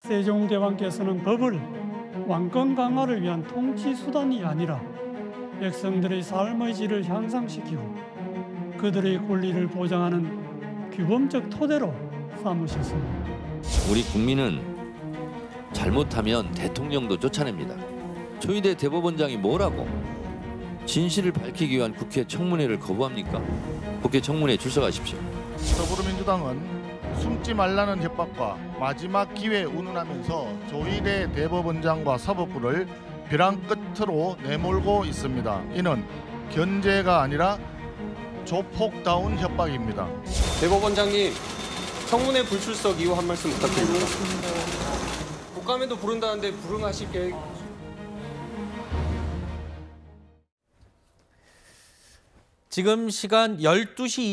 세종대왕께서는 법을 왕권 강화를 위한 통치 수단이 아니라 백성들의 삶의 질을 향상시키고 그들의 권리를 보장하는 규범적 토대로 삼으셨습니다. 우리 국민은 잘못하면 대통령도 쫓아냅니다. 조희대 대법원장이 뭐라고 진실을 밝히기 위한 국회 청문회를 거부합니까? 국회 청문회에 출석하십시오. 더불어민주당은 숨지 말라는 협박과 마지막 기회에 운운하면서 조희대 대법원장과 사법부를 벼랑 끝으로 내몰고 있습니다. 이는 견제가 아니라 조폭다운 협박입니다. 대법원장님, 청문회 불출석 이후 한 말씀 부탁드립니다. 국감에도 부른다는데 불응하실 계획... 지금 시간 12시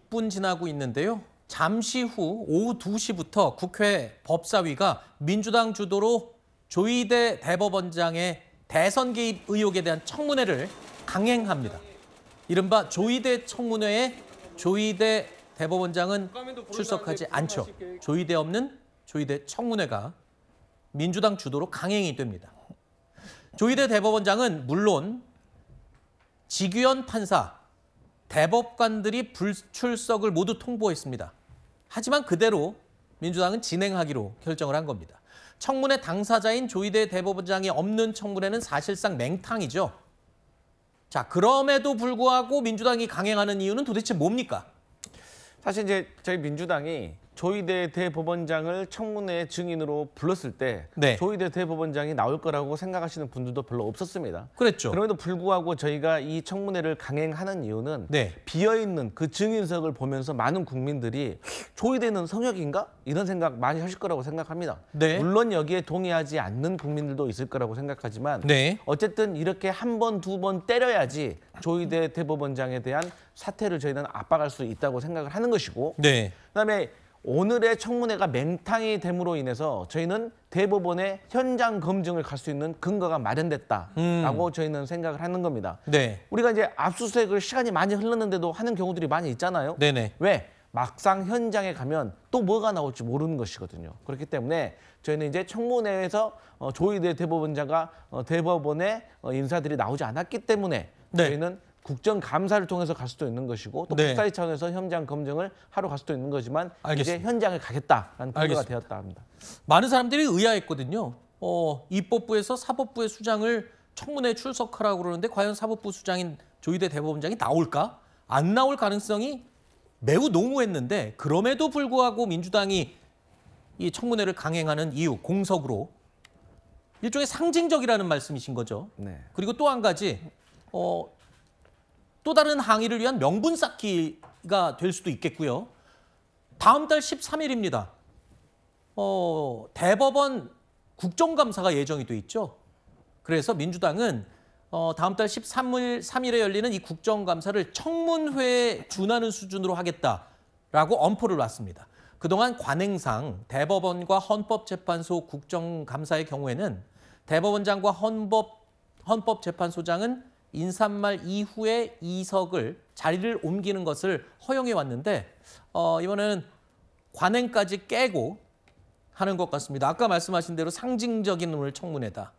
26분 지나고 있는데요. 잠시 후 오후 2시부터 국회 법사위가 민주당 주도로 조희대 대법원장의 대선 개입 의혹에 대한 청문회를 강행합니다. 이른바 조희대 청문회에 조희대 대법원장은 출석하지 않죠. 조희대 없는 조희대 청문회가 민주당 주도로 강행이 됩니다. 조희대 대법원장은 물론 지규현 판사, 대법관들이 불출석을 모두 통보했습니다. 하지만 그대로 민주당은 진행하기로 결정을 한 겁니다. 청문회 당사자인 조희대 대법원장이 없는 청문회는 사실상 맹탕이죠. 자, 그럼에도 불구하고 민주당이 강행하는 이유는 도대체 뭡니까? 사실 이제 저희 민주당이 조희대 대법원장을 청문회 증인으로 불렀을 때 네. 조희대 대법원장이 나올 거라고 생각하시는 분들도 별로 없었습니다. 그랬죠. 그럼에도 불구하고 저희가 이 청문회를 강행하는 이유는 네. 비어있는 그 증인석을 보면서 많은 국민들이 조희대는 성역인가? 이런 생각 많이 하실 거라고 생각합니다. 네. 물론 여기에 동의하지 않는 국민들도 있을 거라고 생각하지만 네. 어쨌든 이렇게 한 번, 두 번 때려야지 조희대 대법원장에 대한 사퇴를 저희는 압박할 수 있다고 생각을 하는 것이고 네. 그다음에 오늘의 청문회가 맹탕이 됨으로 인해서 저희는 대법원의 현장 검증을 갈 수 있는 근거가 마련됐다라고 저희는 생각을 하는 겁니다. 네. 우리가 이제 압수수색을 시간이 많이 흘렀는데도 하는 경우들이 많이 있잖아요. 네네. 왜? 막상 현장에 가면 또 뭐가 나올지 모르는 것이거든요. 그렇기 때문에 저희는 이제 청문회에서 조희대 대법원장과 대법원의 인사들이 나오지 않았기 때문에 네. 저희는 국정감사를 통해서 갈 수도 있는 것이고 또 네. 법사위 차원에서 현장 검증을 하러 갈 수도 있는 거지만 알겠습니다. 이제 현장을 가겠다라는 근거가 알겠습니다. 되었다 합니다. 많은 사람들이 의아했거든요. 입법부에서 사법부의 수장을 청문회에 출석하라고 그러는데 과연 사법부 수장인 조희대 대법원장이 나올까? 안 나올 가능성이 매우 농후했는데 그럼에도 불구하고 민주당이 이 청문회를 강행하는 이유, 공석으로 일종의 상징적이라는 말씀이신 거죠. 네. 그리고 또 한 가지 또 다른 항의를 위한 명분 쌓기가 될 수도 있겠고요. 다음 달 13일입니다. 대법원 국정감사가 예정이 돼 있죠. 그래서 민주당은 다음 달 13일에 열리는 이 국정감사를 청문회에 준하는 수준으로 하겠다라고 엄포를 놨습니다. 그동안 관행상 대법원과 헌법재판소 국정감사의 경우에는 대법원장과 헌법재판소장은 인사말 이후에 자리를 옮기는 것을 허용해 왔는데 이번에는 관행까지 깨고 하는 것 같습니다. 아까 말씀하신 대로 상징적인 오늘 청문회다.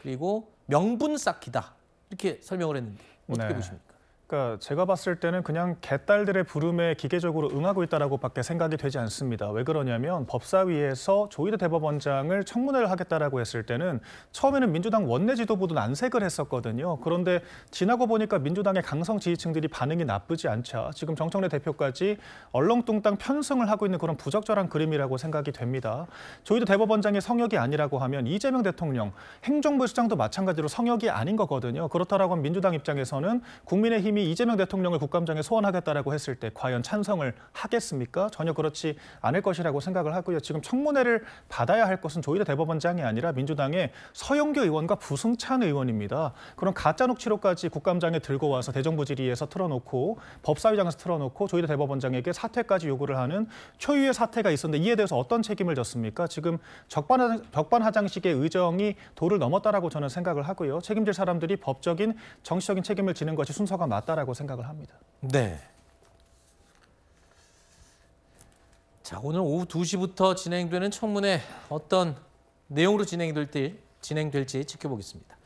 그리고 명분 쌓기다. 이렇게 설명을 했는데 어떻게 보십니까? 그러니까 제가 봤을 때는 그냥 개딸들의 부름에 기계적으로 응하고 있다라고밖에 생각이 되지 않습니다. 왜 그러냐면 법사위에서 조희대 대법원장을 청문회를 하겠다라고 했을 때는 처음에는 민주당 원내 지도부도 난색을 했었거든요. 그런데 지나고 보니까 민주당의 강성 지지층들이 반응이 나쁘지 않자 지금 정청래 대표까지 얼렁뚱땅 편승을 하고 있는 그런 부적절한 그림이라고 생각이 됩니다. 조희대 대법원장의 성역이 아니라고 하면 이재명 대통령, 행정부 시장도 마찬가지로 성역이 아닌 거거든요. 그렇다라고 하면 민주당 입장에서는 국민의힘이 이재명 대통령을 국감장에 소환하겠다라고 했을 때 과연 찬성을 하겠습니까? 전혀 그렇지 않을 것이라고 생각을 하고요. 지금 청문회를 받아야 할 것은 조희대 대법원장이 아니라 민주당의 서영교 의원과 부승찬 의원입니다. 그런 가짜 녹취록까지 국감장에 들고 와서 대정부 질의에서 틀어놓고 법사위장에서 틀어놓고 조희대 대법원장에게 사퇴까지 요구를 하는 초유의 사태가 있었는데 이에 대해서 어떤 책임을 졌습니까? 지금 적반하장식의 의정이 도를 넘었다라고 저는 생각을 하고요. 책임질 사람들이 법적인 정치적인 책임을 지는 것이 순서가 맞다라고 생각을 합니다. 네. 자, 오늘 오후 2시부터 진행되는 청문회 어떤 내용으로 진행될지 지켜보겠습니다.